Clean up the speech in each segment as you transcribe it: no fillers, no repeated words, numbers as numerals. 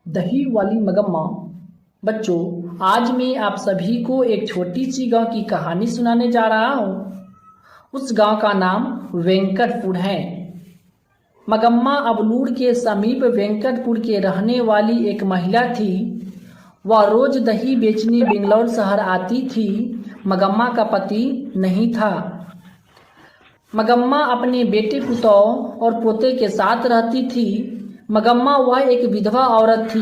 दही वाली मगम्मा। बच्चों, आज मैं आप सभी को एक छोटी सी गांव की कहानी सुनाने जा रहा हूँ। उस गांव का नाम वेंकटपुर है। मगम्मा अबलूर के समीप वेंकटपुर के रहने वाली एक महिला थी। वह रोज दही बेचने बेंगलौर शहर आती थी। मगम्मा का पति नहीं था। मगम्मा अपने बेटे पुतौह और पोते के साथ रहती थी। मगम्मा वह एक विधवा औरत थी,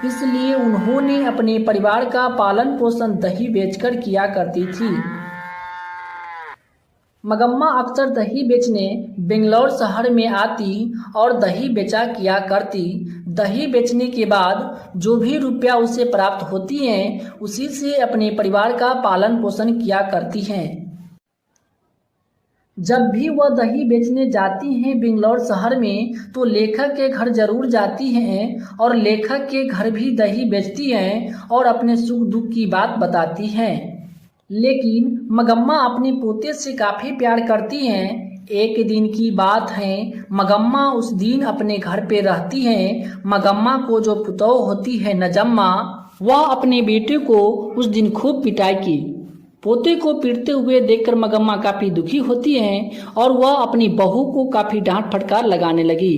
इसलिए उन्होंने अपने परिवार का पालन पोषण दही बेचकर किया करती थी। मगम्मा अक्सर दही बेचने बेंगलौर शहर में आती और दही बेचा किया करती। दही बेचने के बाद जो भी रुपया उसे प्राप्त होती हैं, उसी से अपने परिवार का पालन पोषण किया करती हैं। जब भी वह दही बेचने जाती हैं बेंगलौर शहर में, तो लेखक के घर जरूर जाती हैं और लेखक के घर भी दही बेचती हैं और अपने सुख दुख की बात बताती हैं। लेकिन मगम्मा अपने पोते से काफ़ी प्यार करती हैं। एक दिन की बात है, मगम्मा उस दिन अपने घर पे रहती हैं। मगम्मा को जो पुतौह होती है नजम्मा, वह अपने बेटे को उस दिन खूब पिटाई की। पोते को पीटते हुए देखकर मगम्मा काफ़ी दुखी होती हैं और वह अपनी बहू को काफ़ी डांट फटकार लगाने लगी।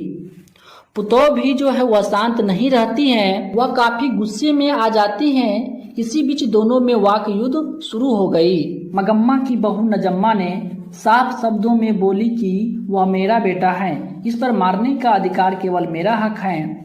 पुतौह भी जो है वह शांत नहीं रहती हैं, वह काफ़ी गुस्से में आ जाती हैं। इसी बीच दोनों में वाक युद्ध शुरू हो गई। मगम्मा की बहू नजम्मा ने साफ शब्दों में बोली कि वह मेरा बेटा है, इस पर मारने का अधिकार केवल मेरा हक है।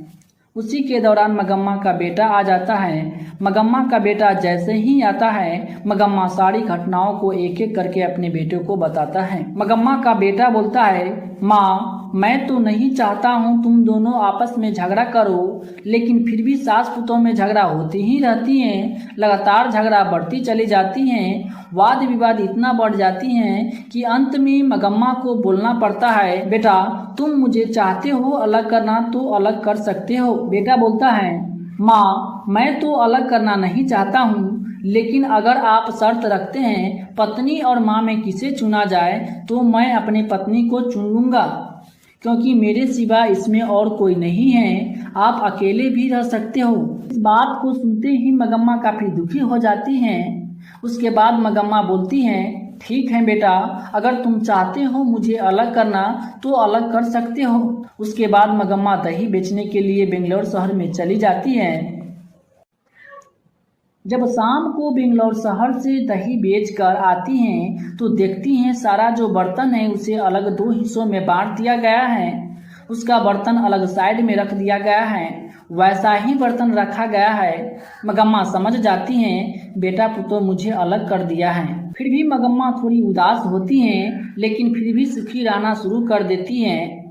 उसी के दौरान मगम्मा का बेटा आ जाता है। मगम्मा का बेटा जैसे ही आता है, मगम्मा सारी घटनाओं को एक एक करके अपने बेटे को बताता है। मगम्मा का बेटा बोलता है, माँ, मैं तो नहीं चाहता हूँ तुम दोनों आपस में झगड़ा करो, लेकिन फिर भी सास पुतौह में झगड़ा होती ही रहती हैं। लगातार झगड़ा बढ़ती चली जाती हैं। वाद विवाद इतना बढ़ जाती हैं कि अंत में मगम्मा को बोलना पड़ता है, बेटा तुम मुझे चाहते हो अलग करना तो अलग कर सकते हो। बेटा बोलता है, माँ, मैं तो अलग करना नहीं चाहता हूँ, लेकिन अगर आप शर्त रखते हैं पत्नी और माँ में किसे चुना जाए, तो मैं अपनी पत्नी को चुन लूँगा, क्योंकि मेरे सिवा इसमें और कोई नहीं है। आप अकेले भी रह सकते हो। इस बात को सुनते ही मगम्मा काफ़ी दुखी हो जाती हैं। उसके बाद मगम्मा बोलती हैं, ठीक है बेटा, अगर तुम चाहते हो मुझे अलग करना तो अलग कर सकते हो। उसके बाद मगम्मा दही बेचने के लिए बेंगलौर शहर में चली जाती हैं। जब शाम को बेंगलौर शहर से दही बेचकर आती हैं, तो देखती हैं सारा जो बर्तन है उसे अलग दो हिस्सों में बांट दिया गया है। उसका बर्तन अलग साइड में रख दिया गया है, वैसा ही बर्तन रखा गया है। मगम्मा समझ जाती हैं बेटा पुतौह मुझे अलग कर दिया है। फिर भी मगम्मा थोड़ी उदास होती हैं, लेकिन फिर भी सुखी रहना शुरू कर देती हैं।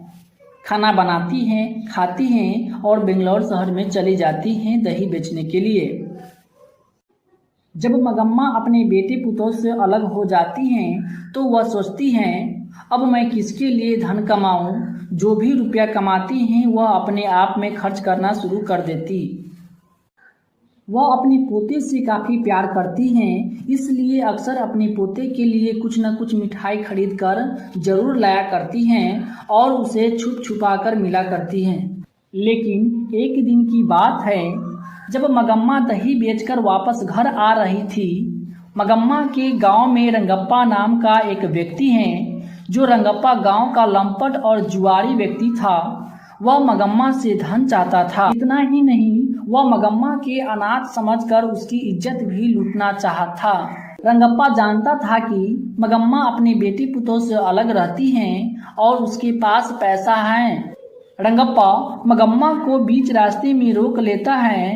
खाना बनाती हैं, खाती हैं और बेंगलौर शहर में चली जाती हैं दही बेचने के लिए। जब मगम्मा अपने बेटे पुतौह से अलग हो जाती हैं, तो वह सोचती हैं, अब मैं किसके लिए धन कमाऊं। जो भी रुपया कमाती हैं वह अपने आप में खर्च करना शुरू कर देती। वह अपने पोते से काफ़ी प्यार करती हैं, इसलिए अक्सर अपने पोते के लिए कुछ न कुछ मिठाई खरीद कर जरूर लाया करती हैं और उसे छुप छुपा कर मिला करती हैं। लेकिन एक दिन की बात है, जब मगम्मा दही बेचकर वापस घर आ रही थी, मगम्मा के गांव में रंगप्पा नाम का एक व्यक्ति है। जो रंगप्पा गांव का लंपट और जुआरी व्यक्ति था, वह मगम्मा से धन चाहता था। इतना ही नहीं, वह मगम्मा के अनाथ समझकर उसकी इज्जत भी लूटना चाहता था। रंगप्पा जानता था कि मगम्मा अपनी बेटी पुतौह से अलग रहती हैं और उसके पास पैसा है। रंगप्पा मगम्मा को बीच रास्ते में रोक लेता है।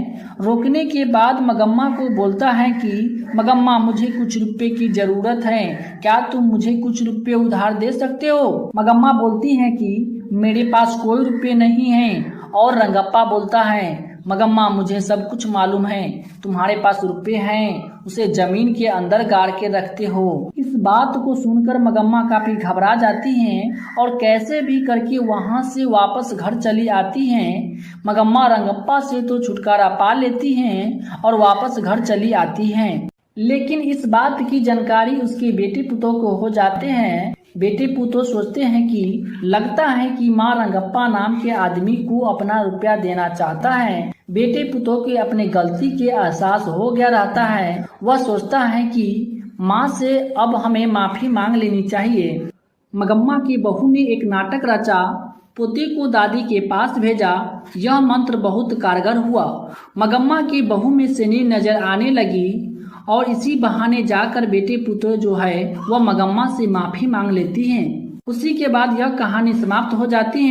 रोकने के बाद मगम्मा को बोलता है कि मगम्मा मुझे कुछ रुपए की ज़रूरत है, क्या तुम मुझे कुछ रुपए उधार दे सकते हो। मगम्मा बोलती है कि मेरे पास कोई रुपए नहीं हैं और रंगप्पा बोलता है, मगम्मा मुझे सब कुछ मालूम है, तुम्हारे पास रुपए हैं, उसे जमीन के अंदर गाड़ के रखते हो। इस बात को सुनकर मगम्मा काफी घबरा जाती हैं और कैसे भी करके वहां से वापस घर चली आती हैं। मगम्मा रंगप्पा से तो छुटकारा पा लेती हैं और वापस घर चली आती हैं, लेकिन इस बात की जानकारी उसके बेटे पुतौह को हो जाते हैं। बेटे पुतो सोचते हैं कि लगता है कि माँ रंगप्पा नाम के आदमी को अपना रुपया देना चाहता है। बेटे पुतो के अपने गलती के एहसास हो गया रहता है। वह सोचता है कि माँ से अब हमें माफी मांग लेनी चाहिए। मगम्मा की बहू ने एक नाटक रचा, पोते को दादी के पास भेजा। यह मंत्र बहुत कारगर हुआ। मगम्मा की बहू में सेनी नजर आने लगी और इसी बहाने जाकर बेटे पुतो जो है वह मगम्मा से माफी मांग लेती हैं। उसी के बाद यह कहानी समाप्त हो जाती है।